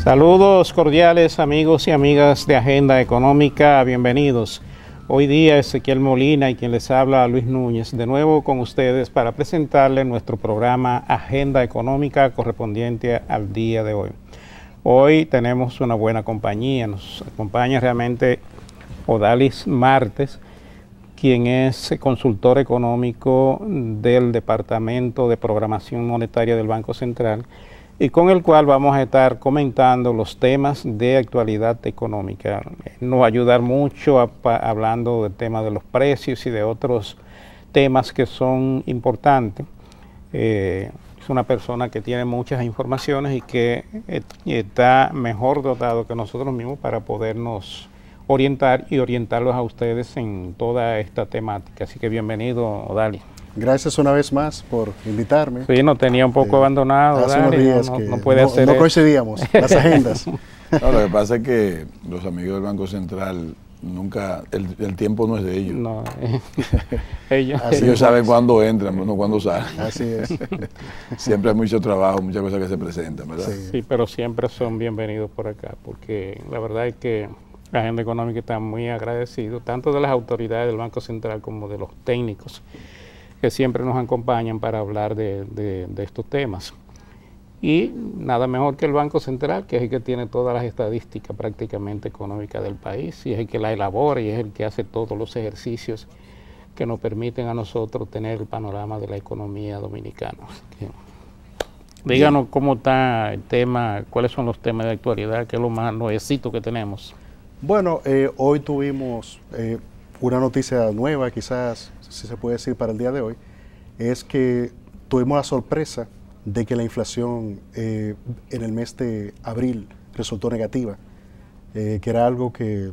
Saludos cordiales amigos y amigas de Agenda Económica, bienvenidos. Hoy día Ezequiel Molina y quien les habla Luis Núñez, de nuevo con ustedes para presentarles nuestro programa Agenda Económica correspondiente al día de hoy. Hoy tenemos una buena compañía, nos acompaña realmente Odalis Martes, quien es consultor económico del Departamento de Programación Monetaria del Banco Central, y con el cual vamos a estar comentando los temas de actualidad económica. Nos va a ayudar mucho hablando del tema de los precios y de otros temas que son importantes. Es una persona que tiene muchas informaciones y que está mejor dotado que nosotros mismos para podernos orientar y orientarlos a ustedes en toda esta temática. Así que bienvenido, Odalis. Gracias una vez más por invitarme. Sí, nos tenía un poco abandonado. Hace unos días que no puede hacer no coincidíamos las agendas. No, lo que pasa es que los amigos del Banco Central nunca, el tiempo no es de ellos. No, ellos saben cuándo entran, no cuándo salen. Así es. Siempre hay mucho trabajo, muchas cosas que se presentan, ¿verdad? Sí, pero siempre son bienvenidos por acá, porque la verdad es que la Agenda Económica está muy agradecido, tanto de las autoridades del Banco Central como de los técnicos que siempre nos acompañan para hablar de estos temas. Y nada mejor que el Banco Central, que es el que tiene todas las estadísticas prácticamente económicas del país, y es el que la elabora y es el que hace todos los ejercicios que nos permiten a nosotros tener el panorama de la economía dominicana. Díganos cómo está el tema, cuáles son los temas de actualidad, qué es lo más nuevecito que tenemos. Bueno, hoy tuvimos una noticia nueva, quizás, si se puede decir, para el día de hoy, es que tuvimos la sorpresa de que la inflación en el mes de abril resultó negativa, que era algo que,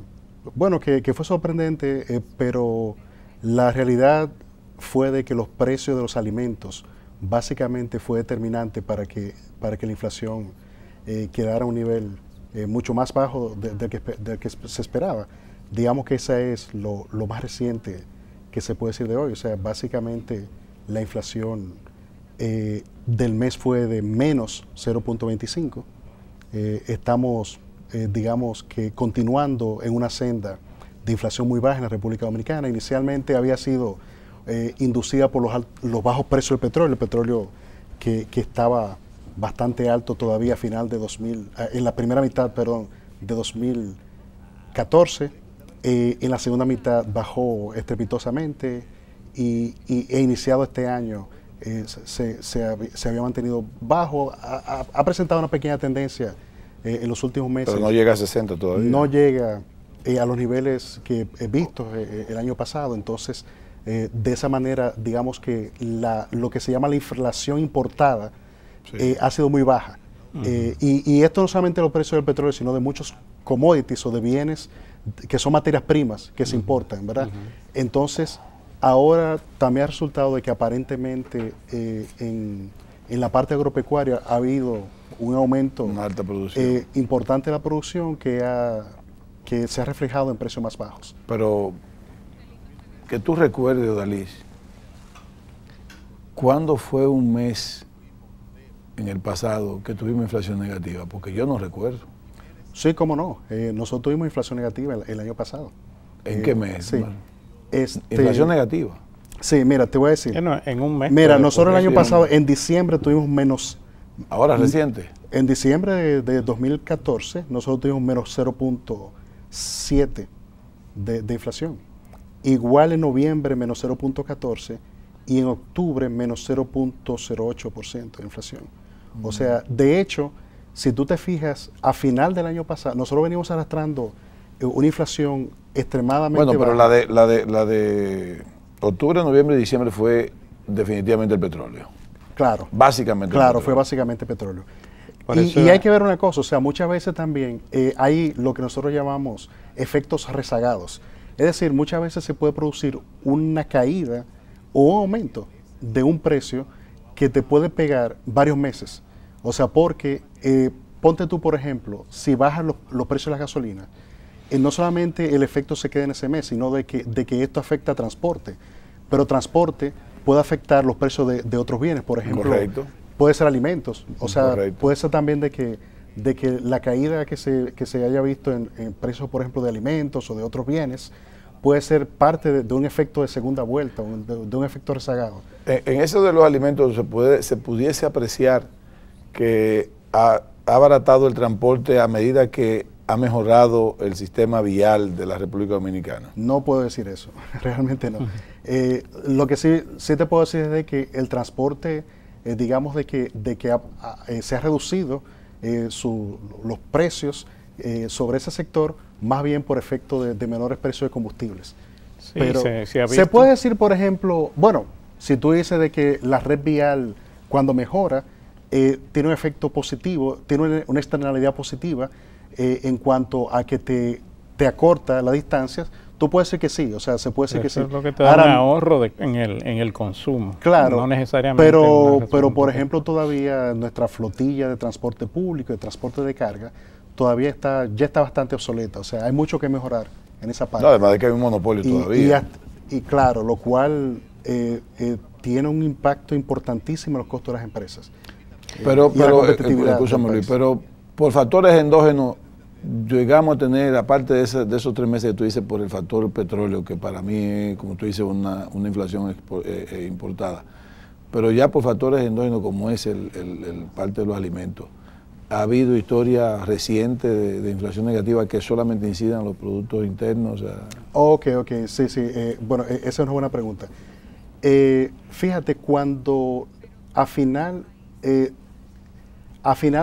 bueno, que fue sorprendente, pero la realidad fue de que los precios de los alimentos básicamente fue determinante para que la inflación quedara a un nivel mucho más bajo del que se esperaba. Digamos que esa es lo más reciente que se puede decir de hoy. O sea, básicamente la inflación del mes fue de menos 0.25. Estamos, digamos que continuando en una senda de inflación muy baja en la República Dominicana. Inicialmente había sido inducida por los bajos precios del petróleo, el petróleo que estaba bastante alto todavía a final de en la primera mitad, perdón, de 2014. En la segunda mitad bajó estrepitosamente e iniciado este año se había mantenido bajo, ha presentado una pequeña tendencia en los últimos meses. Pero no llega a 60 todavía. No llega a los niveles que he visto el año pasado. Entonces, de esa manera, digamos que lo que se llama la inflación importada ha sido muy baja. Y esto no solamente de los precios del petróleo, sino de muchos commodities o de bienes que son materias primas que se importan, ¿verdad? Entonces, ahora también ha resultado de que aparentemente en la parte agropecuaria ha habido un aumento, una alta producción importante de la producción que se ha reflejado en precios más bajos. Pero que tú recuerdes, Odalis, ¿cuándo fue un mes en el pasado que tuvimos inflación negativa? Porque yo no recuerdo. Sí, cómo no. Nosotros tuvimos inflación negativa el año pasado. ¿En qué mes? Sí. ¿Inflación negativa? Sí, mira, te voy a decir. En un mes. Mira, nosotros el año pasado, en diciembre, tuvimos menos... ¿Ahora reciente? En diciembre de 2014, nosotros tuvimos menos 0.7 de inflación. Igual en noviembre, menos 0.14, y en octubre, menos 0.08% de inflación. O sea, de hecho, si tú te fijas, a final del año pasado, nosotros venimos arrastrando una inflación extremadamente baja. Bueno, pero baja. la de octubre, noviembre y diciembre fue definitivamente el petróleo. Claro. Básicamente. Claro, fue básicamente petróleo. Y hay que ver una cosa, o sea, muchas veces también hay lo que nosotros llamamos efectos rezagados. Es decir, muchas veces se puede producir una caída o un aumento de un precio que te puede pegar varios meses. O sea, porque ponte tú, por ejemplo, si bajan los precios de la gasolina, no solamente el efecto se queda en ese mes, sino de que esto afecta a transporte. Pero transporte puede afectar los precios de otros bienes, por ejemplo. Correcto. Puede ser alimentos, o sea, Correcto. puede ser también de que de que la caída que se haya visto en precios, por ejemplo, de alimentos o de otros bienes, puede ser parte de un efecto de segunda vuelta, de un efecto rezagado. En eso de los alimentos se pudiese apreciar que ha abaratado el transporte a medida que ha mejorado el sistema vial de la República Dominicana. No puedo decir eso, realmente no. Lo que sí te puedo decir es de que el transporte, digamos de que se ha reducido los precios sobre ese sector, más bien por efecto de menores precios de combustibles. Sí, pero se puede decir, por ejemplo, bueno, si tú dices de que la red vial cuando mejora tiene un efecto positivo, tiene una externalidad positiva en cuanto a que te acorta las distancias, tú puedes decir que sí, o sea, se puede decir que sí. Eso es lo que te da un ahorro en el consumo. Claro, no necesariamente. Pero por ejemplo, todavía nuestra flotilla de transporte público, de transporte de carga, todavía ya está bastante obsoleta. O sea, hay mucho que mejorar en esa parte. No, además de que hay un monopolio todavía. Y claro, lo cual tiene un impacto importantísimo en los costos de las empresas. Pero escúchame, Luis, pero por factores endógenos, llegamos a tener, aparte de esos 3 meses que tú dices, por el factor petróleo, que para mí es, como tú dices, una inflación importada, pero ya por factores endógenos como es el parte de los alimentos, ¿ha habido historias recientes de inflación negativa que solamente incidan en los productos internos? O sea, Ok, sí. Bueno, esa es una buena pregunta. Fíjate, cuando a final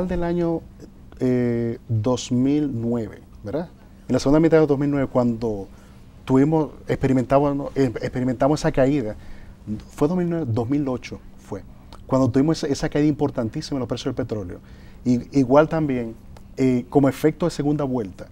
del año 2009, ¿verdad? En la segunda mitad de 2009, cuando experimentamos esa caída, fue 2008, cuando tuvimos esa caída importantísima en los precios del petróleo. Igual también, como efecto de segunda vuelta,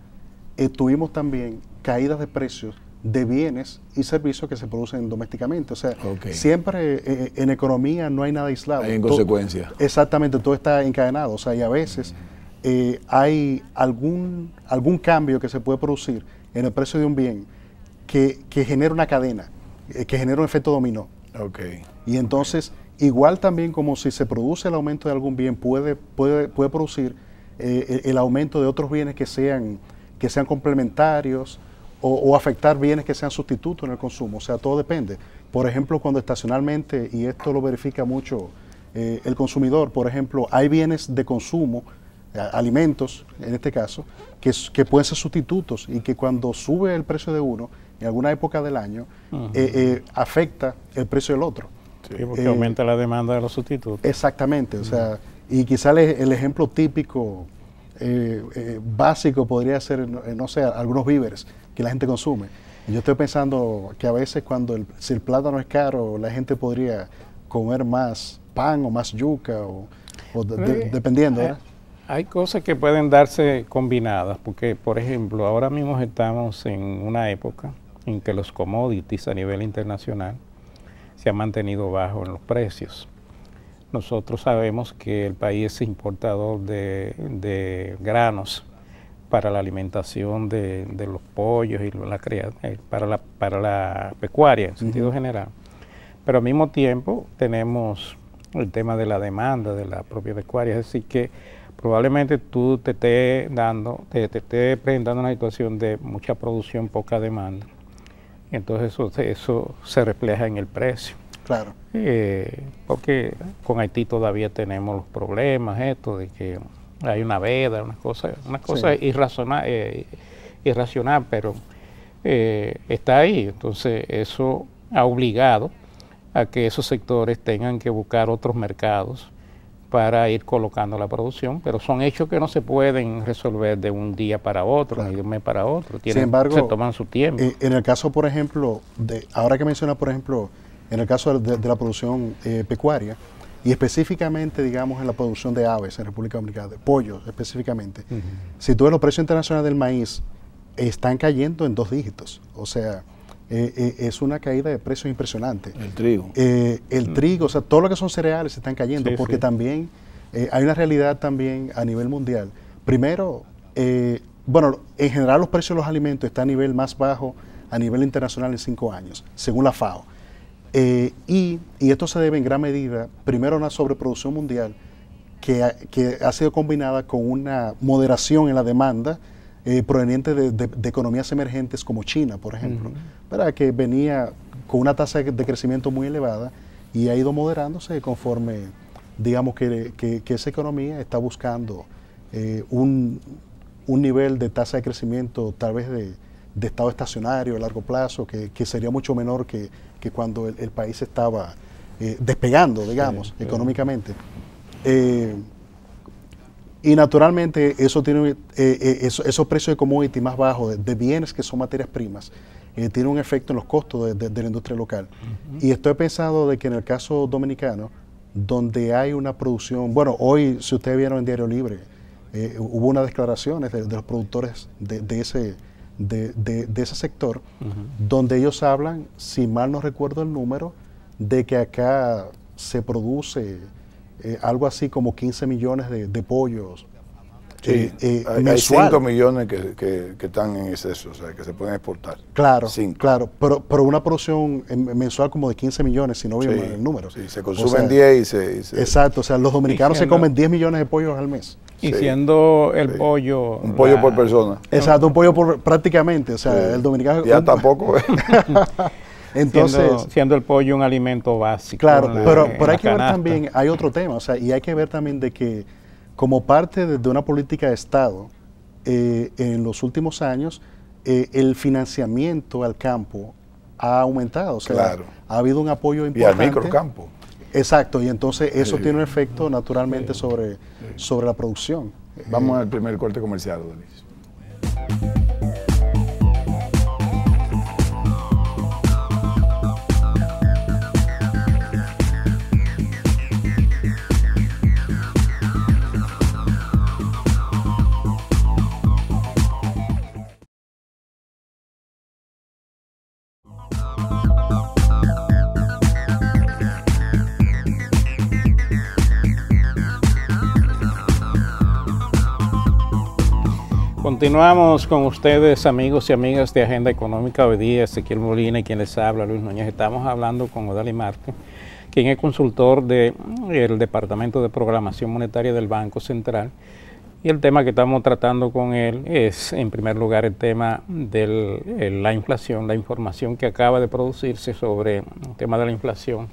tuvimos también caídas de precios de bienes y servicios que se producen domésticamente. O sea, siempre en economía no hay nada aislado. Hay en consecuencia. Exactamente, todo está encadenado. O sea, y a veces hay algún cambio que se puede producir en el precio de un bien que genera una cadena, que genera un efecto dominó. Y entonces, igual también como si se produce el aumento de algún bien, puede producir el aumento de otros bienes que sean complementarios o afectar bienes que sean sustitutos en el consumo. O sea, todo depende. Por ejemplo, cuando estacionalmente, y esto lo verifica mucho el consumidor, por ejemplo, hay bienes de consumo, alimentos en este caso, que pueden ser sustitutos y que cuando sube el precio de uno en alguna época del año, afecta el precio del otro. Sí, porque aumenta la demanda de los sustitutos. Exactamente, o sea, y quizá el ejemplo típico, básico podría ser, no sé, algunos víveres que la gente consume. Y yo estoy pensando que a veces si el plátano es caro, la gente podría comer más pan o más yuca, dependiendo, ¿verdad? Hay cosas que pueden darse combinadas, porque, por ejemplo, ahora mismo estamos en una época en que los commodities a nivel internacional se han mantenido bajos en los precios. Nosotros sabemos que el país es importador de granos para la alimentación de los pollos y para la pecuaria en sentido general. Pero al mismo tiempo tenemos el tema de la demanda de la propia pecuaria, es decir que probablemente tú te estés presentando una situación de mucha producción, poca demanda. Entonces eso se refleja en el precio. Claro. Porque con Haití todavía tenemos los problemas, de que hay una veda, una cosa irracional, pero está ahí. Entonces eso ha obligado a que esos sectores tengan que buscar otros mercados para ir colocando la producción, pero son hechos que no se pueden resolver de un día para otro, ni de un mes para otro. Sin embargo, se toman su tiempo. En el caso, por ejemplo, ahora que menciona, por ejemplo, en el caso de la producción pecuaria, y específicamente, digamos, en la producción de aves en República Dominicana, de pollos específicamente, si tú ves los precios internacionales del maíz, están cayendo en 2 dígitos. O sea, es una caída de precios impresionante. El trigo. El trigo, o sea, todo lo que son cereales están cayendo, porque también hay una realidad también a nivel mundial. Primero, bueno, en general los precios de los alimentos están a nivel más bajo a nivel internacional en 5 años, según la FAO. Y esto se debe en gran medida, primero, a una sobreproducción mundial que ha sido combinada con una moderación en la demanda proveniente de economías emergentes como China, por ejemplo, ¿verdad? Que venía con una tasa de crecimiento muy elevada y ha ido moderándose conforme, digamos, que esa economía está buscando un nivel de tasa de crecimiento tal vez de estado estacionario a largo plazo, que sería mucho menor que cuando el país estaba despegando, digamos, económicamente. Y naturalmente eso tiene esos precios de commodity más bajos de bienes que son materias primas tiene un efecto en los costos de la industria local. Y estoy pensando de que en el caso dominicano, donde hay una producción, bueno, hoy si ustedes vieron en Diario Libre, hubo unas declaraciones de los productores de ese sector, donde ellos hablan, si mal no recuerdo el número, de que acá se produce algo así como 15 millones de pollos. Sí, hay 5 millones que están en exceso, o sea, que se pueden exportar. Claro, claro, pero una producción mensual como de 15 millones, si no vimos el número. Sí, se consumen 10 y se... Exacto, o sea, los dominicanos se comen 10 millones de pollos al mes. Y siendo el pollo... Un pollo por persona. Exacto, un pollo prácticamente, o sea, el dominicano... Ya tampoco. Entonces, siendo el pollo un alimento básico. Claro, pero hay que ver también, hay otro tema, o sea, y hay que ver también de que como parte de una política de Estado, en los últimos años, el financiamiento al campo ha aumentado, o sea, ha habido un apoyo importante. Y al microcampo. Exacto, y entonces eso tiene un efecto naturalmente sobre la producción. Vamos al primer corte comercial, Odalis. Continuamos con ustedes, amigos y amigas de Agenda Económica. Hoy día Ezequiel Molina y quien les habla, Luis Núñez. Estamos hablando con Odalis Marte, quien es consultor del Departamento de Programación Monetaria del Banco Central. Y el tema que estamos tratando con él es, en primer lugar, el tema de la inflación, la información que acaba de producirse sobre el tema de la inflación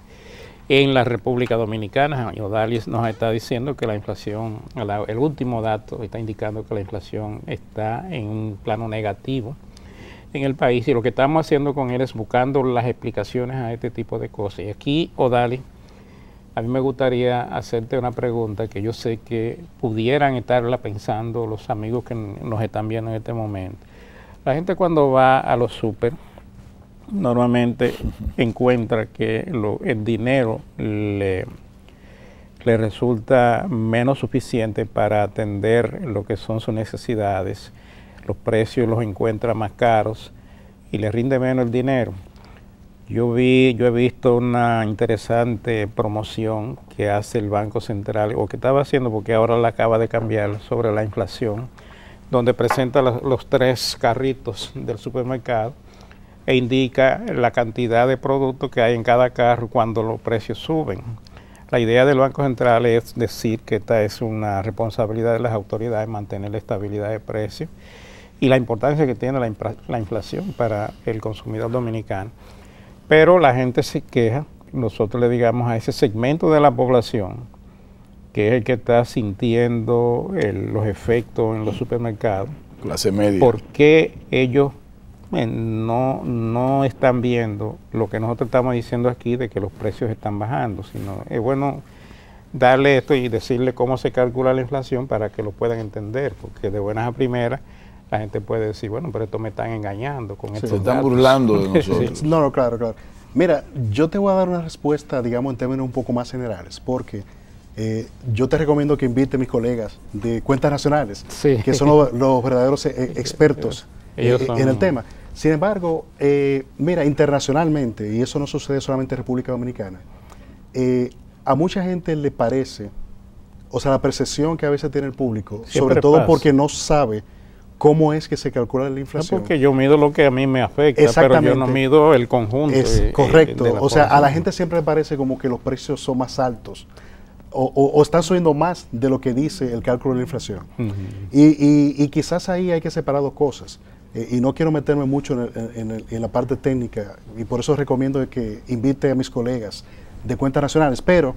en la República Dominicana. Y Odalis nos está diciendo que la inflación, el último dato está indicando que la inflación está en un plano negativo en el país, y lo que estamos haciendo con él es buscando las explicaciones a este tipo de cosas. Y aquí, Odalis, a mí me gustaría hacerte una pregunta que yo sé que pudieran estarla pensando los amigos que nos están viendo en este momento. La gente cuando va a los súper normalmente encuentra que el dinero le resulta menos suficiente para atender lo que son sus necesidades, los precios los encuentra más caros y le rinde menos el dinero. Yo he visto una interesante promoción que hace el Banco Central, o que estaba haciendo porque ahora la acaba de cambiar, sobre la inflación, donde presenta los 3 carritos del supermercado e indica la cantidad de productos que hay en cada carro cuando los precios suben. La idea del Banco Central es decir que esta es una responsabilidad de las autoridades mantener la estabilidad de precios y la importancia que tiene la inflación para el consumidor dominicano. Pero la gente se queja, nosotros le digamos a ese segmento de la población, que es el que está sintiendo los efectos en los supermercados. Clase media. ¿Por qué ellos no están viendo lo que nosotros estamos diciendo aquí de que los precios están bajando? Sino es bueno darle esto y decirle cómo se calcula la inflación para que lo puedan entender, porque de buenas a primeras la gente puede decir, bueno, pero esto me están engañando con estos se están burlando de nosotros. No, claro. Mira, yo te voy a dar una respuesta, digamos, en términos un poco más generales, porque yo te recomiendo que invite a mis colegas de cuentas nacionales, que son los verdaderos expertos en el tema. Sin embargo, mira, internacionalmente, y eso no sucede solamente en República Dominicana, a mucha gente le parece, o sea, la percepción que a veces tiene el público, sobre todo porque no sabe cómo es que se calcula la inflación. Porque yo mido lo que a mí me afecta, pero yo no mido el conjunto. Es correcto. O sea, a la gente siempre le parece como que los precios son más altos. o están subiendo más de lo que dice el cálculo de la inflación. Y quizás ahí hay que separar dos cosas. Y no quiero meterme mucho en la parte técnica, y por eso recomiendo que invite a mis colegas de cuentas nacionales, pero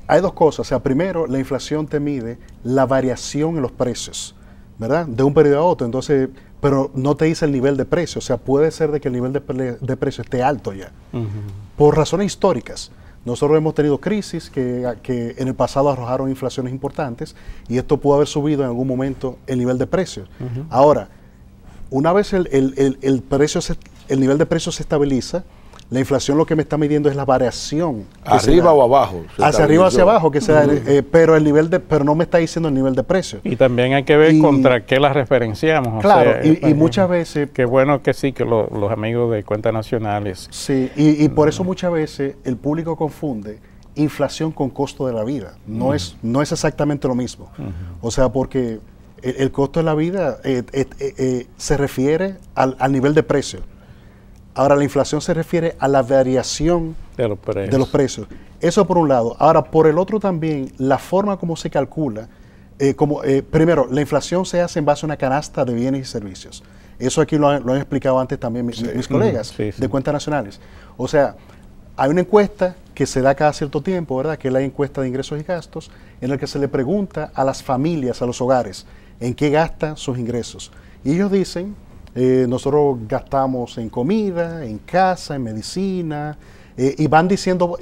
hay dos cosas. O sea, primero, la inflación te mide la variación en los precios, ¿verdad? De un periodo a otro, entonces, pero no te dice el nivel de precio. O sea, puede ser de que el nivel de precio esté alto ya, por razones históricas. Nosotros hemos tenido crisis que en el pasado arrojaron inflaciones importantes, y esto pudo haber subido en algún momento el nivel de precios. Ahora, una vez el nivel de precio se estabiliza, la inflación lo que me está midiendo es la variación. ¿Arriba o abajo? Hacia arriba o hacia abajo, que sea, pero no me está diciendo el nivel de precio. Y también hay que ver contra qué la referenciamos. Claro, o sea, y muchas veces... Qué bueno que sí, que los amigos de cuentas nacionales... Sí, y por eso muchas veces el público confunde inflación con costo de la vida. No es exactamente lo mismo. O sea, porque el costo de la vida se refiere al nivel de precio. Ahora, la inflación se refiere a la variación de los precios. Eso por un lado. Ahora, por el otro también, la forma como se calcula, primero, la inflación se hace en base a una canasta de bienes y servicios. Eso aquí lo han explicado antes también mis colegas de cuentas nacionales. O sea, hay una encuesta que se da cada cierto tiempo, ¿verdad? Que es la encuesta de ingresos y gastos, en la que se le pregunta a las familias, a los hogares, en qué gastan sus ingresos. Y ellos dicen... nosotros gastamos en comida, en casa, en medicina, y van diciendo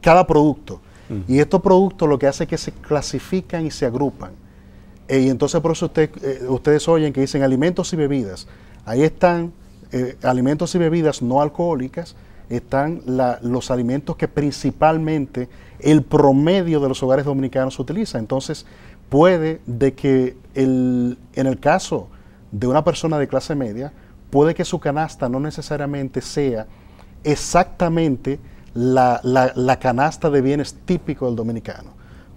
cada producto. Y estos productos lo que hace es que se clasifican y se agrupan. Y entonces por eso ustedes oyen que dicen alimentos y bebidas. Ahí están alimentos y bebidas no alcohólicas, están los alimentos que principalmente el promedio de los hogares dominicanos utiliza. Entonces puede de que en el caso de una persona de clase media, puede que su canasta no necesariamente sea exactamente la canasta de bienes típico del dominicano.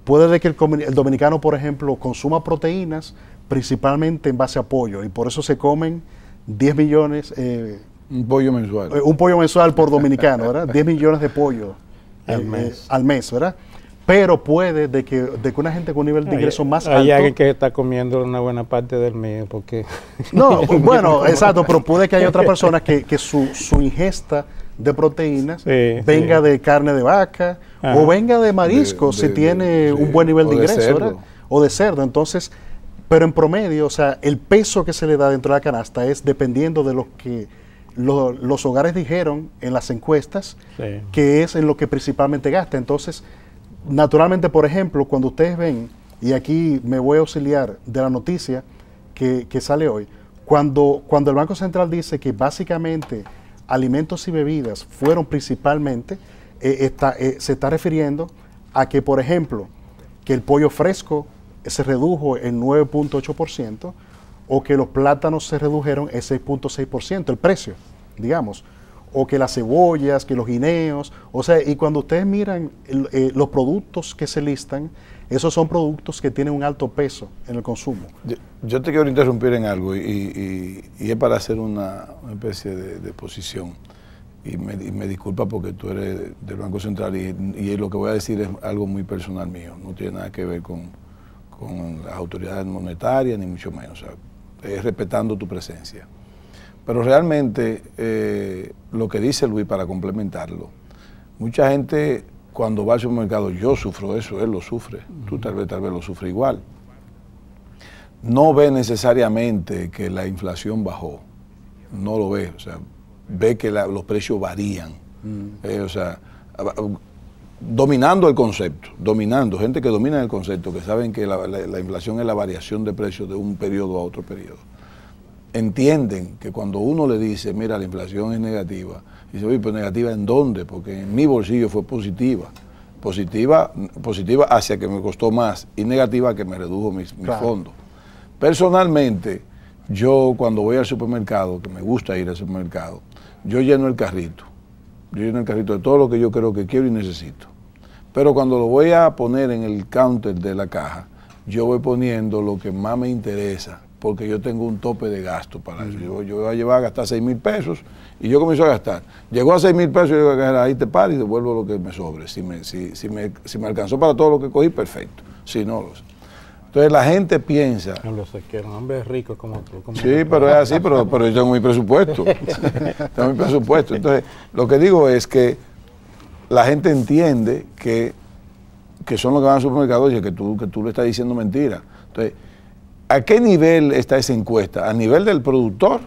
Puede de que el dominicano, por ejemplo, consuma proteínas principalmente en base a pollo, y por eso se comen 10 millones... un pollo mensual. Un pollo mensual por dominicano, ¿verdad? 10 millones de pollo al mes, ¿verdad? Pero puede de que una gente con un nivel de ingreso más alto... Hay alguien que está comiendo una buena parte del mío, porque... No, bueno, exacto, pero puede que haya otra persona que su ingesta de proteínas venga de carne de vaca, o venga de mariscos, si tiene un buen nivel de ingreso, ¿verdad? O de cerdo. Entonces, pero en promedio, o sea, el peso que se le da dentro de la canasta es dependiendo de lo que los hogares dijeron en las encuestas, que es en lo que principalmente gasta. Entonces... Naturalmente, por ejemplo, cuando ustedes ven, y aquí me voy a auxiliar de la noticia que sale hoy, cuando el Banco Central dice que básicamente alimentos y bebidas fueron principalmente, se está refiriendo a que, por ejemplo, que el pollo fresco se redujo en 9.8%, o que los plátanos se redujeron en 6.6%, el precio, digamos, o que las cebollas, que los guineos, o sea, y cuando ustedes miran los productos que se listan, esos son productos que tienen un alto peso en el consumo. Yo te quiero interrumpir en algo, y es para hacer una especie de posición, y me disculpa porque tú eres del Banco Central, y lo que voy a decir es algo muy personal mío, no tiene nada que ver con las autoridades monetarias, ni mucho menos, o sea, es respetando tu presencia. Pero realmente, lo que dice Luis, para complementarlo, mucha gente cuando va al supermercado, yo sufro eso, él lo sufre, tú tal vez lo sufres igual, no ve necesariamente que la inflación bajó, no lo ve, o sea, ve que los precios varían, o sea, dominando el concepto, gente que domina el concepto, que saben que la inflación es la variación de precios de un periodo a otro periodo. Entienden que cuando uno le dice, mira, la inflación es negativa, dice, oye, pero negativa ¿en dónde? Porque en mi bolsillo fue positiva. Positiva hacia que me costó más, y negativa que me redujo mis fondos. Personalmente, yo cuando voy al supermercado, que me gusta ir al supermercado, yo lleno el carrito. Yo lleno el carrito de todo lo que yo creo que quiero y necesito. Pero cuando lo voy a poner en el counter de la caja, yo voy poniendo lo que más me interesa porque yo tengo un tope de gasto para eso. Yo voy a llevar a gastar 6,000 pesos y yo comienzo a gastar. Llegó a 6,000 pesos y yo digo, ahí te paro y devuelvo lo que me sobre. Si me alcanzó para todo lo que cogí, perfecto. Si no, entonces la gente piensa... Lo sé que un hombre rico como tú. Sí, pero es así, pero yo tengo mi presupuesto. Tengo mi presupuesto. Entonces, lo que digo es que la gente entiende que son los que van al supermercado y que tú le estás diciendo mentira. Entonces, ¿a qué nivel está esa encuesta? ¿A nivel del productor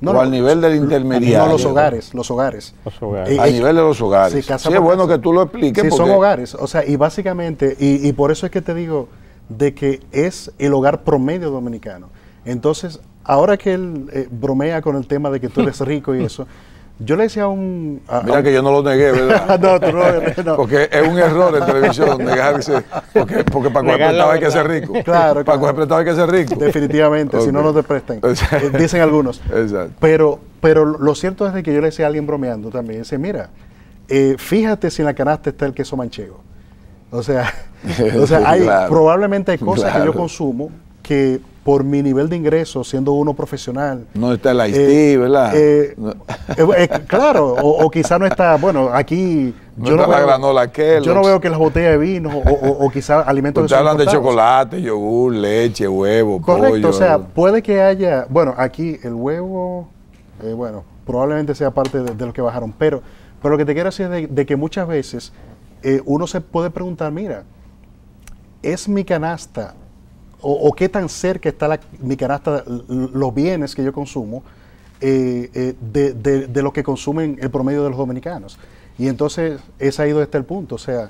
o al nivel del intermediario? No, los hogares. A nivel de los hogares. Sí, es bueno que tú lo expliques. Sí, son hogares. O sea, y básicamente, y por eso es que te digo de que es el hogar promedio dominicano. Entonces, ahora que él bromea con el tema de que tú eres rico y eso, yo le decía a un... Mira que yo no lo negué, ¿verdad? No, tú no. Porque es un error en televisión negarse, porque para coger prestado hay que ser rico. Claro. Para coger prestado hay que ser rico. Definitivamente, si no, no te prestan. Dicen algunos. Exacto. Pero lo cierto es de que yo le decía a alguien bromeando también, dice, mira, fíjate si en la canasta está el queso manchego. O sea, probablemente hay cosas que yo consumo que por mi nivel de ingreso, siendo uno profesional... No está el Haití, ¿verdad? Claro, o quizá no está... Bueno, aquí... Yo no veo que las botellas de vino o quizá alimentos... Ustedes hablan de chocolate, yogur, leche, huevo, correcto, pollo... o sea, puede que haya... Bueno, aquí el huevo, probablemente sea parte de lo que bajaron, pero lo que te quiero decir es de que muchas veces... uno se puede preguntar, mira, ¿es mi canasta o qué tan cerca está mi canasta, los bienes que yo consumo, de lo que consumen el promedio de los dominicanos? Y entonces es ahí donde está el punto. O sea,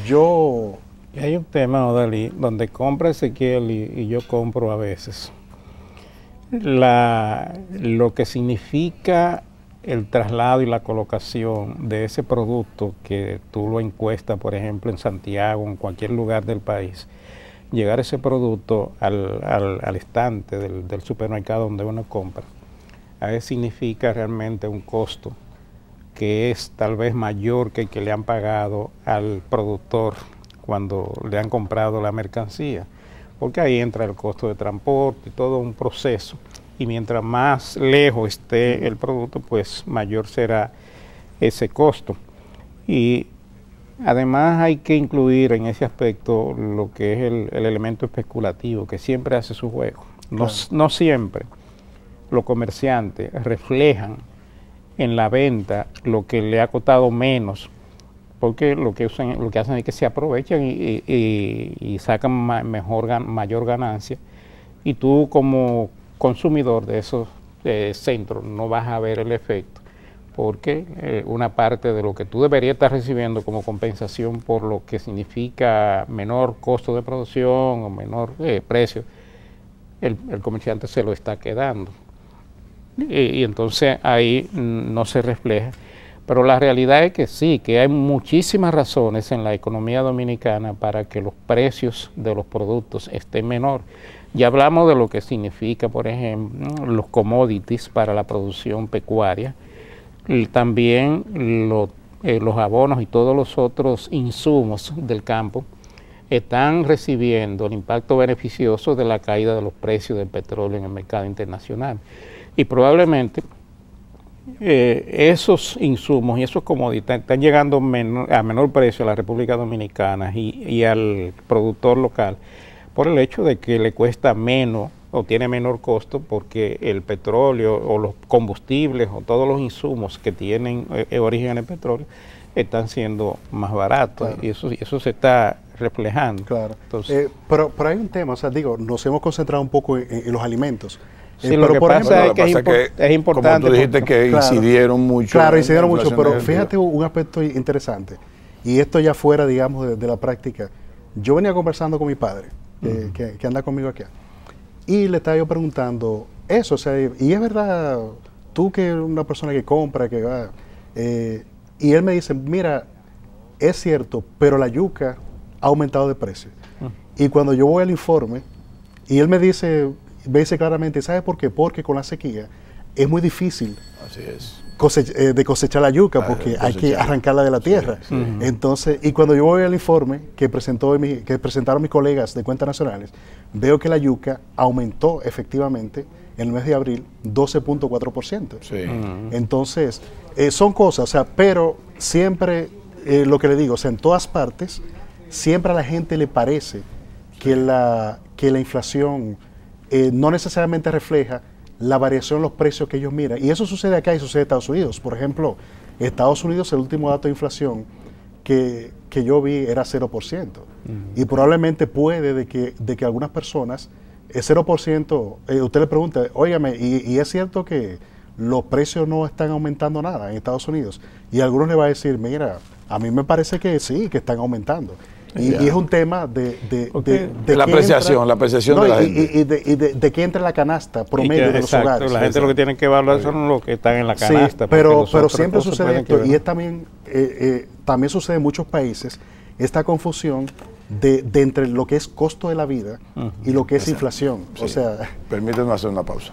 yo... Y hay un tema, Odalí, donde compra Ezequiel y yo compro a veces. Lo que significa el traslado y la colocación de ese producto que tú lo encuestas, por ejemplo, en Santiago, en cualquier lugar del país, llegar ese producto al estante del supermercado donde uno compra, a veces significa realmente un costo que es tal vez mayor que el que le han pagado al productor cuando le han comprado la mercancía, porque ahí entra el costo de transporte y todo un proceso. Y mientras más lejos esté el producto, pues mayor será ese costo. Y además hay que incluir en ese aspecto lo que es el elemento especulativo, que siempre hace su juego. Claro. No siempre los comerciantes reflejan en la venta lo que le ha costado menos, porque lo que hacen es que se aprovechan y sacan mayor ganancia, y tú como consumidor de esos centros no vas a ver el efecto, porque una parte de lo que tú deberías estar recibiendo como compensación por lo que significa menor costo de producción o menor precio, el comerciante se lo está quedando. Y entonces ahí no se refleja. Pero la realidad es que sí, que hay muchísimas razones en la economía dominicana para que los precios de los productos estén menor. Ya hablamos de lo que significa, por ejemplo, los commodities para la producción pecuaria, y también los abonos y todos los otros insumos del campo están recibiendo el impacto beneficioso de la caída de los precios del petróleo en el mercado internacional. Y probablemente esos insumos y esos commodities están llegando a menor precio a la República Dominicana y al productor local por el hecho de que le cuesta menos o tiene menor costo, porque el petróleo o los combustibles o todos los insumos que tienen origen en el petróleo están siendo más baratos. Claro. Y eso se está reflejando. Claro. Entonces, pero hay un tema, o sea, digo, nos hemos concentrado un poco en los alimentos. Sí, lo que pasa es que es importante. Como tú dijiste que incidieron mucho. Claro, incidieron mucho, pero fíjate un aspecto interesante, y esto ya fuera, digamos, de la práctica. Yo venía conversando con mi padre, que anda conmigo aquí, y le estaba yo preguntando eso, o sea, y es verdad, tú que eres una persona que compra, que va, y él me dice, mira, es cierto, pero la yuca ha aumentado de precio. Y cuando yo voy al informe, y él me dice claramente, ¿sabe por qué? Porque con la sequía es muy difícil cosechar la yuca, porque hay que arrancarla de la tierra. Sí. Entonces, y cuando yo voy al informe que presentaron mis colegas de cuentas nacionales, veo que la yuca aumentó efectivamente en el mes de abril 12.4%. Sí. Entonces, son cosas, o sea, pero siempre lo que le digo, o sea, en todas partes, siempre a la gente le parece que la inflación no necesariamente refleja la variación en los precios que ellos miran. Y eso sucede acá y sucede en Estados Unidos. Por ejemplo, Estados Unidos, el último dato de inflación que yo vi era 0%. Y probablemente puede de que algunas personas, el 0%, usted le pregunta, óigame, y es cierto que los precios no están aumentando nada en Estados Unidos. Y algunos le va a decir, mira, a mí me parece que sí, que están aumentando. Y es un tema de la apreciación, la percepción de la gente. Y de que entra en la canasta promedio de los hogares. La gente lo que tiene que evaluar son los que están en la canasta. Sí, pero siempre sucede esto, y es también sucede en muchos países, esta confusión de entre lo que es costo de la vida y lo que es inflación. Sí. O sea, permítanme hacer una pausa.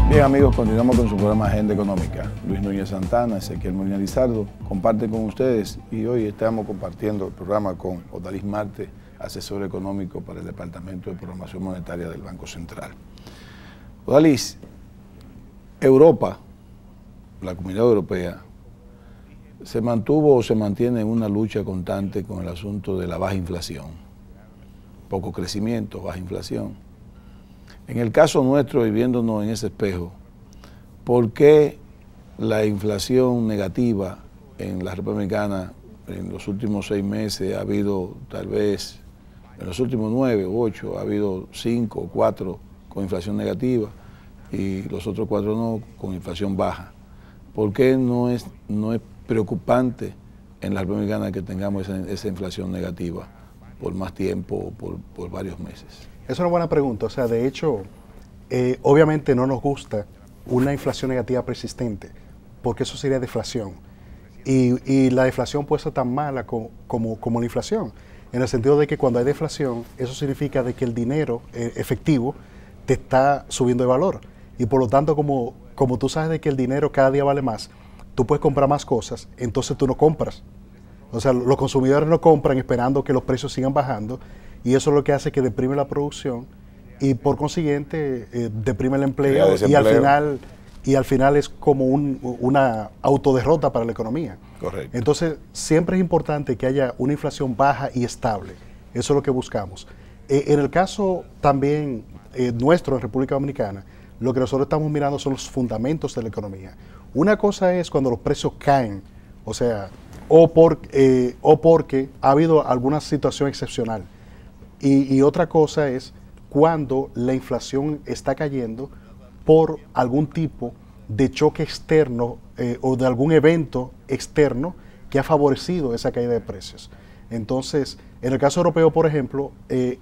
Bien, amigos, continuamos con su programa Agenda Económica. Luis Núñez Santana, Ezequiel Molina Lizardo comparten con ustedes, y hoy estamos compartiendo el programa con Odalis Marte, asesor económico para el Departamento de Programación Monetaria del Banco Central. Odalis, Europa, la Comunidad Europea, se mantuvo o se mantiene en una lucha constante con el asunto de la baja inflación. Poco crecimiento, baja inflación. En el caso nuestro, y viéndonos en ese espejo, ¿por qué la inflación negativa en la República Dominicana en los últimos 6 meses ha habido, tal vez, en los últimos 9 u 8, ha habido 5 o 4 con inflación negativa y los otros 4 no, con inflación baja? ¿Por qué no es preocupante en la República Dominicana que tengamos esa inflación negativa por más tiempo, por varios meses? Es una buena pregunta. O sea, de hecho, obviamente no nos gusta una inflación negativa persistente, porque eso sería deflación. Y la deflación puede ser tan mala como la inflación, en el sentido de que cuando hay deflación, eso significa de que el dinero efectivo te está subiendo de valor. Y por lo tanto, como tú sabes de que el dinero cada día vale más, tú puedes comprar más cosas, entonces tú no compras. O sea, los consumidores no compran esperando que los precios sigan bajando, y eso es lo que hace que deprime la producción y por consiguiente deprime el empleo y al final es como una autoderrota para la economía. Correcto. Entonces siempre es importante que haya una inflación baja y estable. Eso es lo que buscamos. En el caso también nuestro en República Dominicana, lo que nosotros estamos mirando son los fundamentos de la economía. Una cosa es cuando los precios caen, o sea, o porque ha habido alguna situación excepcional. Y otra cosa es cuando la inflación está cayendo por algún tipo de choque externo o de algún evento externo que ha favorecido esa caída de precios. Entonces, en el caso europeo, por ejemplo,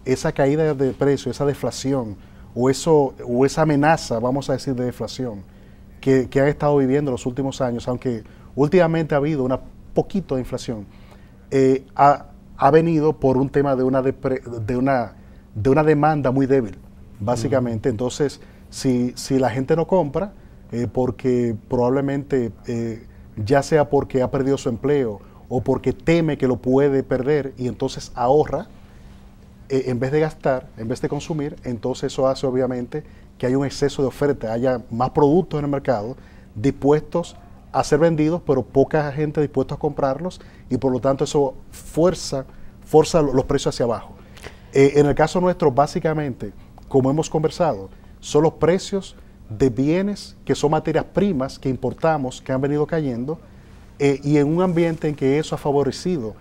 esa caída de precios, esa deflación o esa amenaza, vamos a decir, de deflación que han estado viviendo en los últimos años, aunque últimamente ha habido una poquito de inflación, ha venido por un tema de una demanda muy débil, básicamente. Entonces, si la gente no compra, porque probablemente ya sea porque ha perdido su empleo o porque teme que lo puede perder y entonces ahorra, en vez de gastar, en vez de consumir, entonces eso hace obviamente que haya un exceso de oferta, haya más productos en el mercado dispuestos a ser vendidos, pero poca gente dispuesta a comprarlos y por lo tanto eso forza los precios hacia abajo. En el caso nuestro, básicamente, como hemos conversado, son los precios de bienes que son materias primas que importamos, que han venido cayendo, y en un ambiente en que eso ha favorecido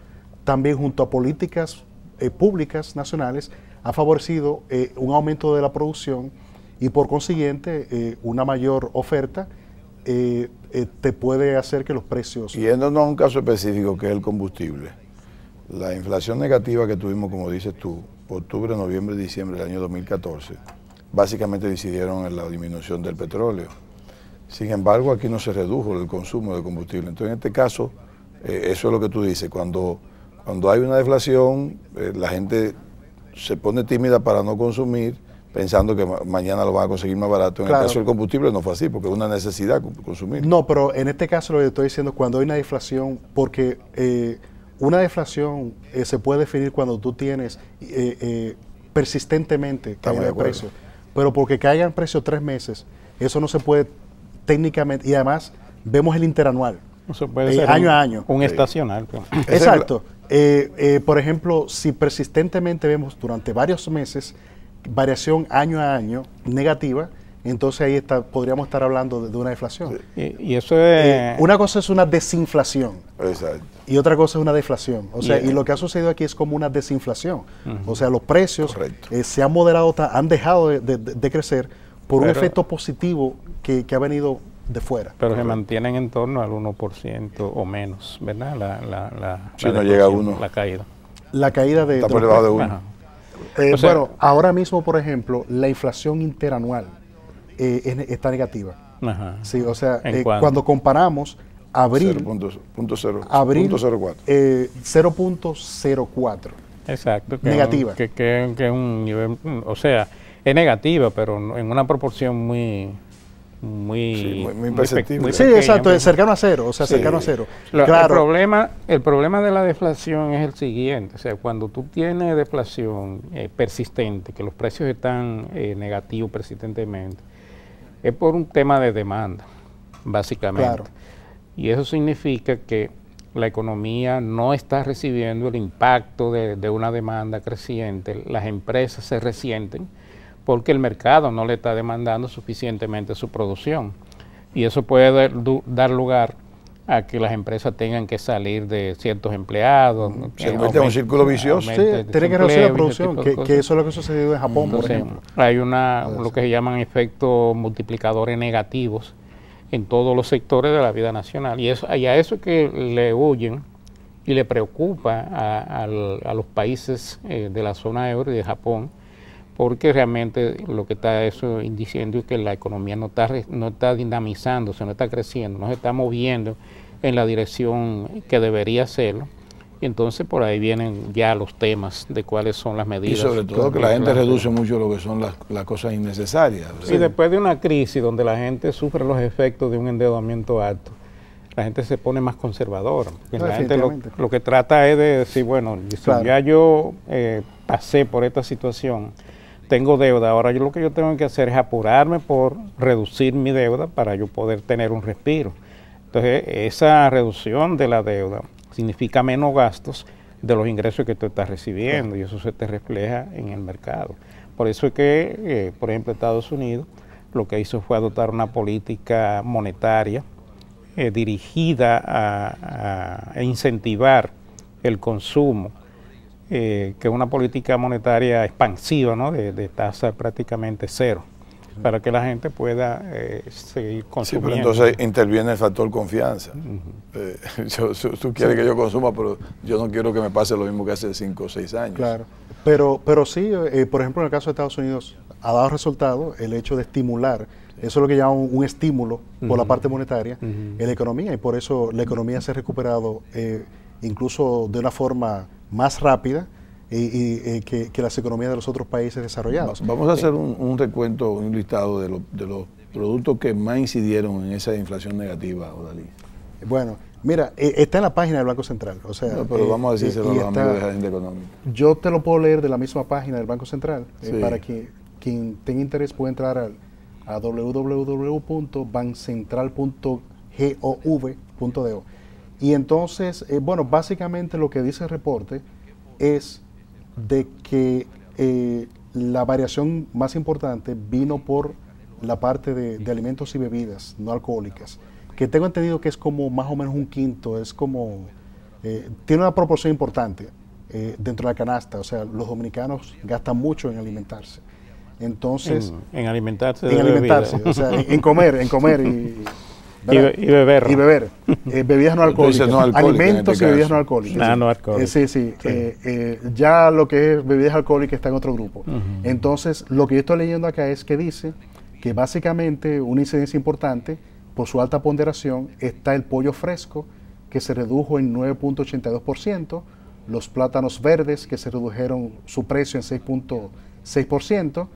también junto a políticas públicas nacionales, ha favorecido un aumento de la producción y por consiguiente una mayor oferta te puede hacer que los precios... Yéndonos a un caso específico que es el combustible, la inflación negativa que tuvimos, como dices tú, octubre, noviembre y diciembre del año 2014, básicamente incidieron en la disminución del petróleo. Sin embargo, aquí no se redujo el consumo de combustible. Entonces, en este caso, eso es lo que tú dices, cuando hay una deflación, la gente se pone tímida para no consumir, pensando que mañana lo van a conseguir más barato. En el caso del combustible no fue así, porque es una necesidad consumir. No, pero en este caso lo que estoy diciendo, cuando hay una deflación, porque una deflación se puede definir cuando tú tienes persistentemente caída de precio, pero porque caiga el precio 3 meses, eso no se puede técnicamente, y además vemos el interanual. Eso puede ser año a año. Un estacional. Exacto. Por ejemplo, si persistentemente vemos durante varios meses variación año a año negativa, entonces ahí podríamos estar hablando de una deflación. Y eso es... una cosa es una desinflación. Exacto. Y otra cosa es una deflación. O sea, y lo que ha sucedido aquí es como una desinflación. O sea, los precios se han moderado, han dejado de crecer por un efecto positivo que ha venido de fuera. Pero se mantienen en torno al 1% o menos, ¿verdad? Si no llega a 1. La caída. La caída de... Está por debajo de 1. Bueno, ahora mismo, por ejemplo, la inflación interanual está negativa. Ajá. Sí, o sea, cuando comparamos abril... 0.04. Exacto. Negativa. Que es un nivel... O sea, es negativa, pero en una proporción muy imperceptible. Sí, exacto, cercano a cero, o sea, cercano a cero. Claro. El problema de la deflación es el siguiente, o sea, cuando tú tienes deflación persistente, que los precios están negativos persistentemente, es por un tema de demanda, básicamente. Claro. Y eso significa que la economía no está recibiendo el impacto de una demanda creciente, las empresas se resienten, porque el mercado no le está demandando suficientemente su producción. Y eso puede dar lugar a que las empresas tengan que salir de ciertos empleados. Se convierte en un círculo vicioso. Sí, tiene que reducir la producción, que eso es lo que ha sucedido en Japón, por ejemplo. Hay lo que se llaman efectos multiplicadores negativos en todos los sectores de la vida nacional. Y a eso que le huyen y le preocupa a los países de la zona euro y de Japón, porque realmente lo que está eso diciendo es que la economía no está dinamizándose, no está creciendo, no se está moviendo en la dirección que debería hacerlo. Y entonces por ahí vienen ya los temas de cuáles son las medidas. Y sobre todo que la gente reduce mucho lo que son las cosas innecesarias. Y después de una crisis donde la gente sufre los efectos de un endeudamiento alto, la gente se pone más conservadora. La gente lo que trata es de decir, bueno, ya yo pasé por esta situación, tengo deuda, ahora lo que yo tengo que hacer es apurarme por reducir mi deuda para yo poder tener un respiro. Entonces, esa reducción de la deuda significa menos gastos de los ingresos que tú estás recibiendo, y eso se te refleja en el mercado. Por eso es que, por ejemplo, Estados Unidos lo que hizo fue adoptar una política monetaria dirigida a incentivar el consumo, que es una política monetaria expansiva, ¿no? de tasa prácticamente cero, para que la gente pueda seguir consumiendo. Sí, pero entonces interviene el factor confianza. Tú quieres que yo consuma, pero yo no quiero que me pase lo mismo que hace 5 o 6 años. Claro, pero sí, por ejemplo, en el caso de Estados Unidos, ha dado resultado el hecho de estimular, eso es lo que llaman un estímulo por la parte monetaria en la economía, y por eso la economía se ha recuperado incluso de una forma más rápida que las economías de los otros países desarrollados. Vamos a hacer un recuento, un listado de los productos que más incidieron en esa inflación negativa, Odalí. Bueno, mira, está en la página del Banco Central. O sea, no, pero vamos a decírselo a los amigos de la agenda económica. Yo te lo puedo leer de la misma página del Banco Central, para que quien tenga interés pueda entrar a www.bancentral.gov.do. Y entonces, bueno, básicamente lo que dice el reporte es de que la variación más importante vino por la parte de alimentos y bebidas no alcohólicas, que tengo entendido que es como más o menos un quinto, es como, tiene una proporción importante dentro de la canasta. O sea, los dominicanos gastan mucho en alimentarse. Entonces, en alimentarse. En alimentarse, o sea, en comer Y beber. Y beber. Bebidas no alcohólicas. No alcohólicas. Alimentos y bebidas no alcohólicas. No alcohólicas. Sí. Ya lo que es bebidas alcohólicas está en otro grupo. Entonces, lo que yo estoy leyendo acá es que dice que básicamente una incidencia importante por su alta ponderación está el pollo fresco, que se redujo en 9.82%, los plátanos verdes, que se redujeron su precio en 6.6%,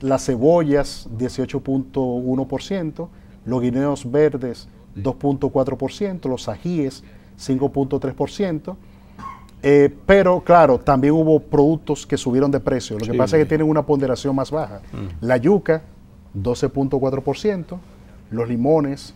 las cebollas 18.1%, los guineos verdes 2.4%, los ajíes 5.3%, pero claro, también hubo productos que subieron de precio. Lo que pasa es que tienen una ponderación más baja. La yuca 12.4%, los limones.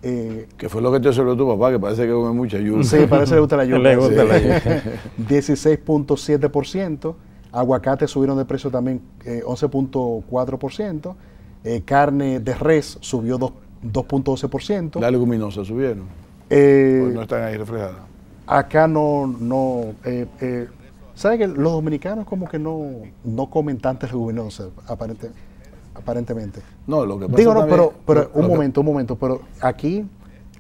Que fue lo que te observó tu papá, que parece que come mucha yuca. Sí, parece que le gusta la yuca. Le gusta la yuca. 16.7%, aguacates subieron de precio también 11.4%, carne de res subió 2.12%. Las leguminosas subieron. Pues no están ahí reflejadas. Acá no ¿sabe que los dominicanos como que no comen tantas leguminosas, aparentemente? No, lo que pasa Digo, no, también, pero un momento, pero aquí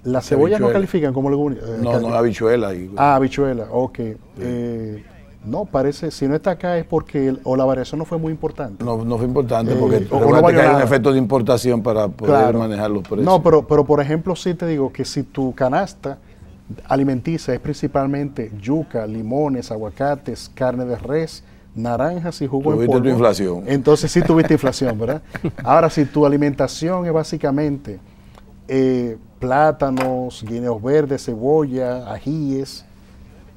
las cebollas no califican como leguminosas. No, habichuela. Habichuela, ok. Sí. No, parece, si no está acá es porque o la variación no fue muy importante. No fue importante porque no hay un efecto de importación para poder manejar los precios. No, pero por ejemplo sí te digo que si tu canasta alimenticia es principalmente yuca, limones, aguacates, carne de res, naranjas y jugo en polvo. Tuviste tu inflación. Entonces sí tuviste inflación, ¿verdad? Ahora, si tu alimentación es básicamente plátanos, guineos verdes, cebolla, ajíes,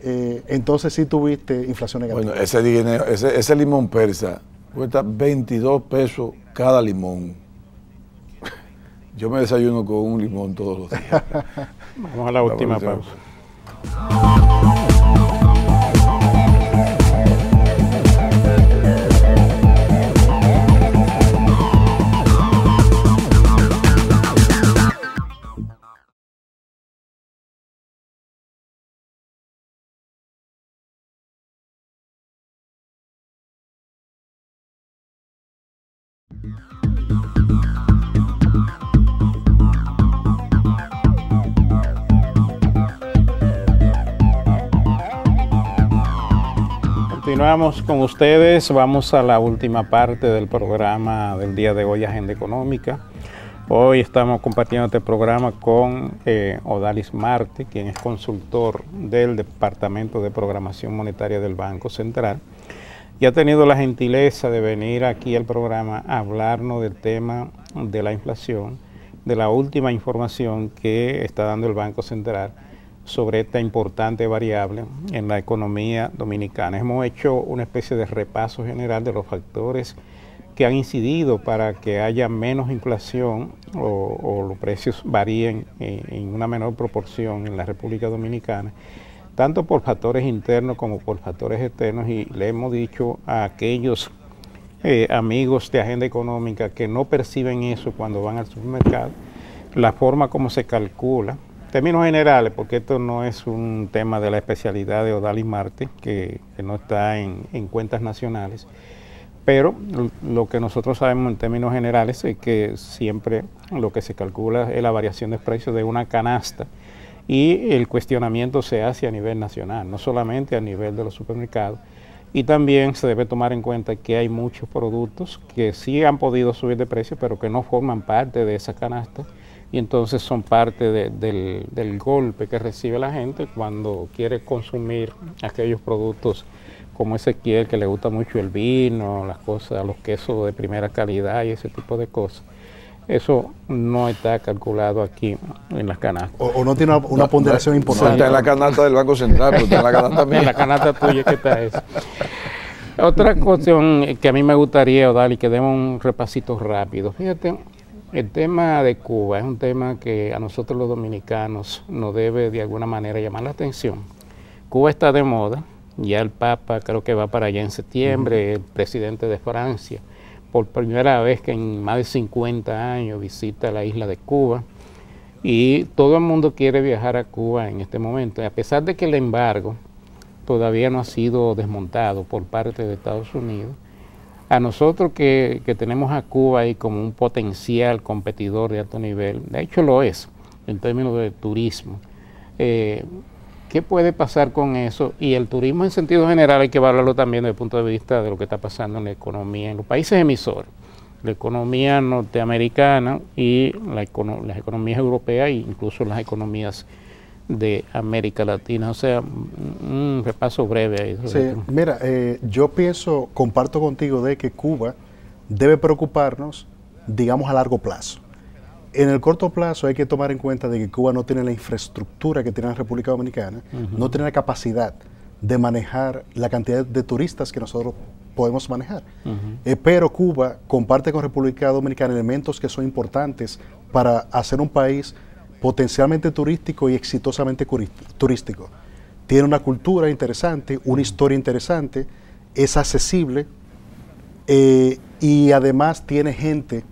entonces sí tuviste inflación negativa. Bueno, ese limón persa cuesta 22 pesos cada limón. Yo me desayuno con un limón todos los días. Vamos a la última pausa. Continuamos con ustedes, vamos a la última parte del programa del día de hoy, Agenda Económica. Hoy estamos compartiendo este programa con Odalis Marte, quien es consultor del Departamento de Programación Monetaria del Banco Central, y ha tenido la gentileza de venir aquí al programa a hablarnos del tema de la inflación, de la última información que está dando el Banco Central sobre esta importante variable en la economía dominicana. Hemos hecho una especie de repaso general de los factores que han incidido para que haya menos inflación o los precios varíen en una menor proporción en la República Dominicana, tanto por factores internos como por factores externos, y le hemos dicho a aquellos amigos de Agenda Económica que no perciben eso cuando van al supermercado, la forma como se calcula, términos generales, porque esto no es un tema de la especialidad de Odalis Marte, que no está en cuentas nacionales, pero lo que nosotros sabemos en términos generales es que siempre lo que se calcula es la variación de precios de una canasta, y el cuestionamiento se hace a nivel nacional, no solamente a nivel de los supermercados, y también se debe tomar en cuenta que hay muchos productos que sí han podido subir de precio, pero que no forman parte de esa canasta, y entonces son parte del golpe que recibe la gente cuando quiere consumir aquellos productos como Ezequiel, que le gusta mucho el vino, las cosas, los quesos de primera calidad y ese tipo de cosas. Eso no está calculado aquí en las canastas. O no tiene una ponderación importante. No está en la canasta del Banco Central, pero está en la canasta mía. En la canasta tuya que está eso. Otra cuestión que a mí me gustaría, Odalis, que demos un repasito rápido. Fíjate, el tema de Cuba es un tema que a nosotros los dominicanos nos debe de alguna manera llamar la atención. Cuba está de moda, ya el Papa creo que va para allá en septiembre, el presidente de Francia, por primera vez que en más de 50 años visita la isla de Cuba, y todo el mundo quiere viajar a Cuba en este momento, y a pesar de que el embargo todavía no ha sido desmontado por parte de Estados Unidos, a nosotros que tenemos a Cuba ahí como un potencial competidor de alto nivel, de hecho lo es, en términos de turismo. ¿Qué puede pasar con eso? Y el turismo en sentido general hay que evaluarlo también desde el punto de vista de lo que está pasando en la economía, en los países emisores, la economía norteamericana y las economías europeas e incluso las economías de América Latina. O sea, un repaso breve ahí. Sí, mira, yo comparto contigo de que Cuba debe preocuparnos, digamos, a largo plazo. En el corto plazo hay que tomar en cuenta de que Cuba no tiene la infraestructura que tiene la República Dominicana, no tiene la capacidad de manejar la cantidad de turistas que nosotros podemos manejar. Pero Cuba comparte con República Dominicana elementos que son importantes para hacer un país potencialmente turístico y exitosamente turístico. Tiene una cultura interesante, una historia interesante, es accesible y además tiene gente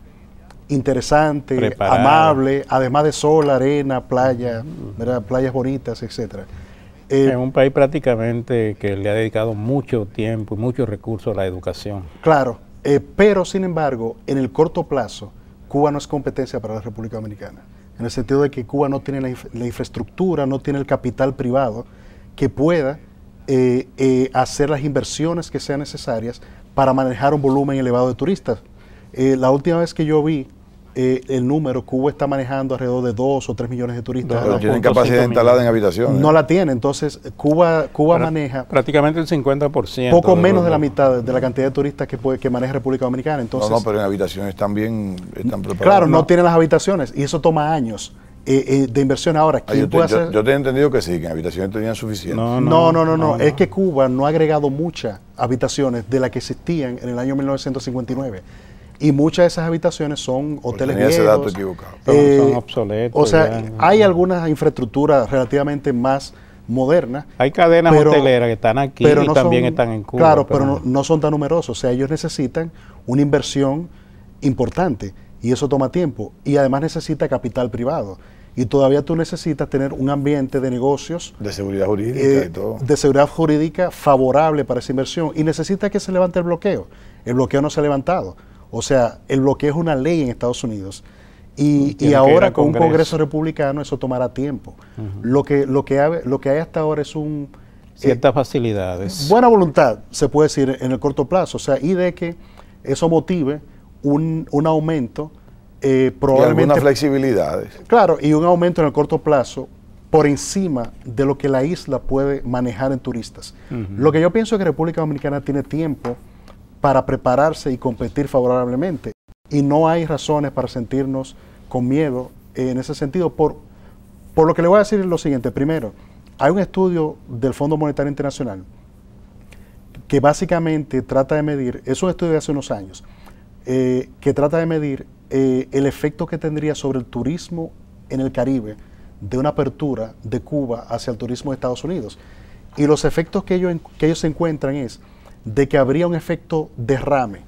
interesante, preparada, amable, además de sol, arena, playa, ¿verdad? Playas bonitas, etcétera. Es un país prácticamente que le ha dedicado mucho tiempo y muchos recursos a la educación. Claro, pero sin embargo, en el corto plazo, Cuba no es competencia para la República Dominicana, en el sentido de que Cuba no tiene la infraestructura, no tiene el capital privado que pueda hacer las inversiones que sean necesarias para manejar un volumen elevado de turistas. La última vez que yo vi el número, Cuba está manejando alrededor de 2 o 3 millones de turistas. Pero tienen capacidad instalada en habitaciones. No la tiene, entonces Cuba maneja prácticamente el 50%. Poco menos de la mitad de la cantidad de turistas que maneja República Dominicana. Entonces, no, pero en habitaciones también están preparadas. Claro, no tienen las habitaciones y eso toma años de inversión. Ahora, ¿quién puede hacer? Yo tengo entendido que sí, que en habitaciones tenían suficiente. No. Es que Cuba no ha agregado muchas habitaciones de las que existían en el año 1959. Y muchas de esas habitaciones son hoteles viejos. Ese dato equivocado. Son obsoletos. O sea, hay algunas infraestructuras relativamente más modernas. Hay cadenas hoteleras que están aquí y no también están en Cuba. Claro, pero no son tan numerosos. O sea, ellos necesitan una inversión importante y eso toma tiempo. Y además necesita capital privado. Y todavía tú necesitas tener un ambiente de negocios. De seguridad jurídica y todo. De seguridad jurídica favorable para esa inversión. Y necesita que se levante el bloqueo. El bloqueo no se ha levantado. O sea, el bloqueo es una ley en Estados Unidos y ahora con un Congreso republicano eso tomará tiempo. Lo que hay hasta ahora es ciertas facilidades. Buena voluntad, se puede decir, en el corto plazo. O sea, y de que eso motive un aumento probablemente... Y algunas flexibilidades. Claro, y un aumento en el corto plazo por encima de lo que la isla puede manejar en turistas. Lo que yo pienso es que República Dominicana tiene tiempo para prepararse y competir favorablemente. Y no hay razones para sentirnos con miedo en ese sentido. Por lo que le voy a decir es lo siguiente. Primero, hay un estudio del Fondo Monetario Internacional que básicamente trata de medir, es un estudio de hace unos años, que trata de medir el efecto que tendría sobre el turismo en el Caribe de una apertura de Cuba hacia el turismo de Estados Unidos. Y los efectos que ellos encuentran es de que habría un efecto derrame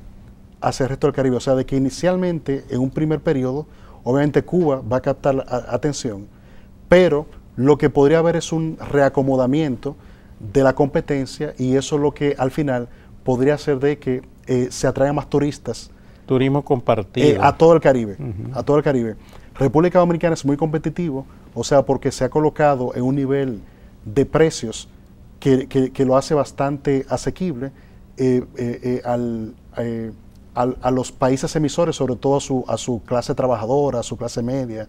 hacia el resto del Caribe. O sea, de que inicialmente, en un primer periodo, obviamente Cuba va a captar atención, pero lo que podría haber es un reacomodamiento de la competencia y eso es lo que al final podría hacer de que se atraigan más turistas. Turismo compartido. A todo el Caribe, a todo el Caribe. República Dominicana es muy competitivo, o sea, porque se ha colocado en un nivel de precios que lo hace bastante asequible a los países emisores, sobre todo a su clase trabajadora, a su clase media,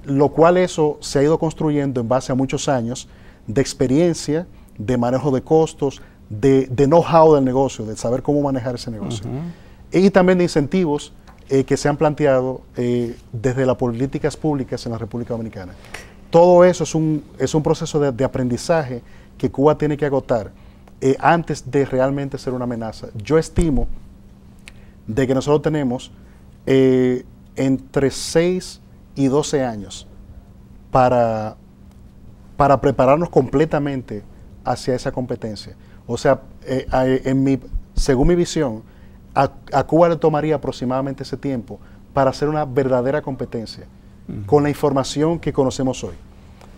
lo cual eso se ha ido construyendo en base a muchos años de experiencia, de manejo de costos, de know-how del negocio, de saber cómo manejar ese negocio. Y también de incentivos que se han planteado desde las políticas públicas en la República Dominicana. Todo eso es un proceso de aprendizaje que Cuba tiene que agotar antes de realmente ser una amenaza. Yo estimo de que nosotros tenemos entre 6 y 12 años para prepararnos completamente hacia esa competencia. O sea, según mi visión, a Cuba le tomaría aproximadamente ese tiempo para hacer una verdadera competencia con la información que conocemos hoy.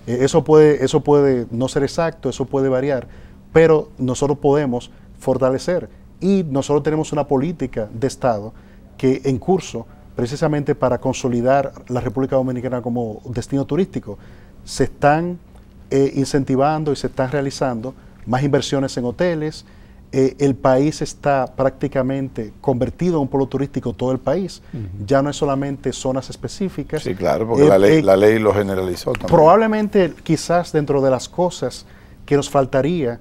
Eso puede no ser exacto, eso puede variar, pero nosotros podemos fortalecer y nosotros tenemos una política de Estado que en curso precisamente para consolidar la República Dominicana como destino turístico, se están incentivando y se están realizando más inversiones en hoteles. El país está prácticamente convertido en un polo turístico, todo el país. Ya no es solamente zonas específicas. Sí, claro, porque la ley lo generalizó también. Probablemente, quizás dentro de las cosas que nos faltaría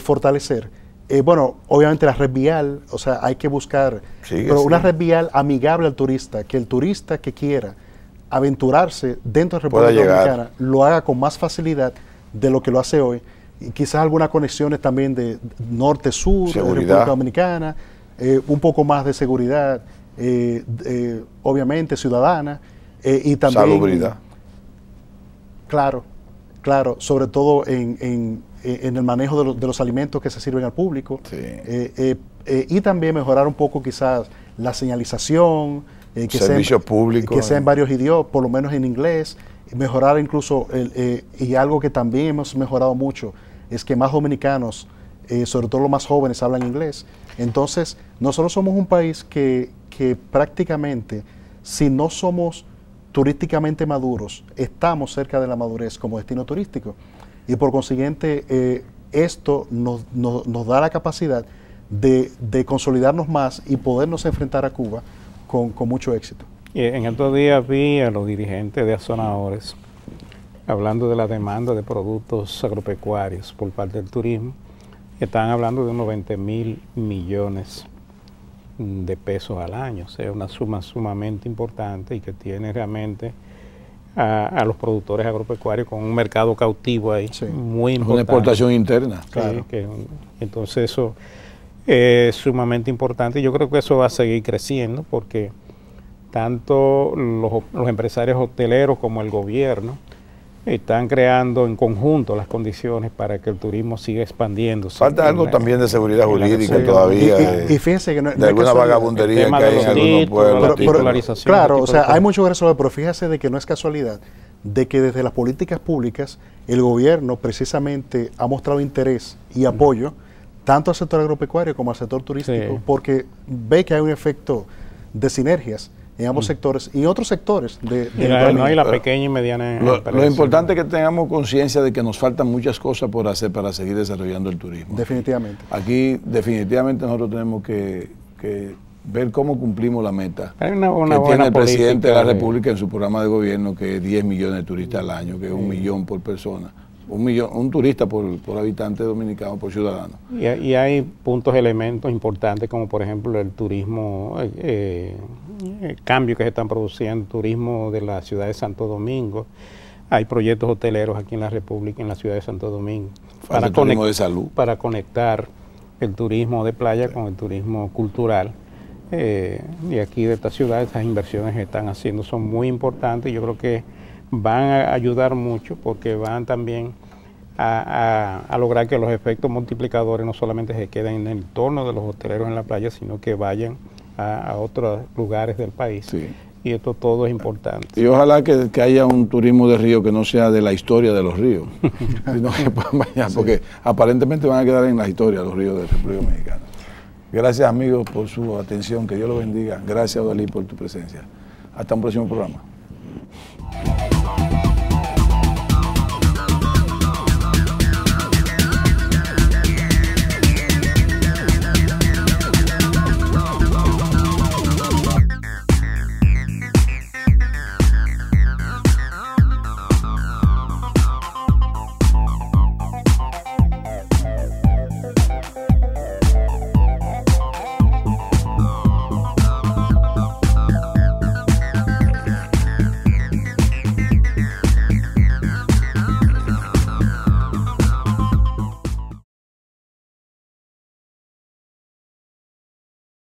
fortalecer, bueno, obviamente la red vial, o sea, hay que buscar una red vial amigable al turista, que el turista que quiera aventurarse dentro de la República Dominicana lo haga con más facilidad de lo que lo hace hoy. Y quizás algunas conexiones también de norte-sur, de República Dominicana, un poco más de seguridad, obviamente ciudadana, y también salubridad. Claro, sobre todo en el manejo de los alimentos que se sirven al público, y también mejorar un poco quizás la señalización, servicios públicos, que sea en varios idiomas, por lo menos en inglés, mejorar incluso, y algo que también hemos mejorado mucho, es que más dominicanos, sobre todo los más jóvenes, hablan inglés. Entonces, nosotros somos un país que prácticamente, si no somos turísticamente maduros, estamos cerca de la madurez como destino turístico. Y por consiguiente, esto nos da la capacidad de consolidarnos más y podernos enfrentar a Cuba con mucho éxito. Y en estos días vi a los dirigentes de Azonadores hablando de la demanda de productos agropecuarios por parte del turismo. Están hablando de unos 20.000 millones de pesos al año, o sea, una suma sumamente importante y que tiene realmente a los productores agropecuarios con un mercado cautivo ahí, muy importante. Una exportación interna. Claro. Entonces eso es sumamente importante y yo creo que eso va a seguir creciendo porque tanto los empresarios hoteleros como el gobierno están creando en conjunto las condiciones para que el turismo siga expandiéndose. Falta algo también de seguridad jurídica todavía. Y fíjense que de alguna vagabundería que hay en algunos pueblos. Claro, o sea, hay mucho que resolver, pero fíjese de que no es casualidad de que desde las políticas públicas el gobierno precisamente ha mostrado interés y apoyo tanto al sector agropecuario como al sector turístico, porque ve que hay un efecto de sinergias en ambos sectores y otros sectores y la pequeña y mediana empresa. Lo importante es que tengamos conciencia de que nos faltan muchas cosas por hacer para seguir desarrollando el turismo. Definitivamente. Aquí definitivamente nosotros tenemos que ver cómo cumplimos la meta hay una que tiene el presidente de la República en su programa de gobierno, que es 10 millones de turistas al año, que es 1 millón por persona. Un turista por habitante dominicano, por ciudadano. Y hay elementos importantes como por ejemplo el turismo, el cambio que se están produciendo, turismo de la ciudad de Santo Domingo. Hay proyectos hoteleros aquí en la República, en la ciudad de Santo Domingo. Para turismo de salud. Para conectar el turismo de playa con el turismo cultural. Y aquí de esta ciudad, estas inversiones que están haciendo son muy importantes. Yo creo que van a ayudar mucho porque van también a lograr que los efectos multiplicadores no solamente se queden en el entorno de los hoteleros en la playa, sino que vayan a otros lugares del país. Sí. Y esto todo es importante. Y ojalá que haya un turismo de río que no sea de la historia de los ríos, sino que puedan bañar, porque aparentemente van a quedar en la historia los ríos de la República Dominicana. Gracias amigos por su atención, que Dios los bendiga. Gracias Odalí por tu presencia. Hasta un próximo programa.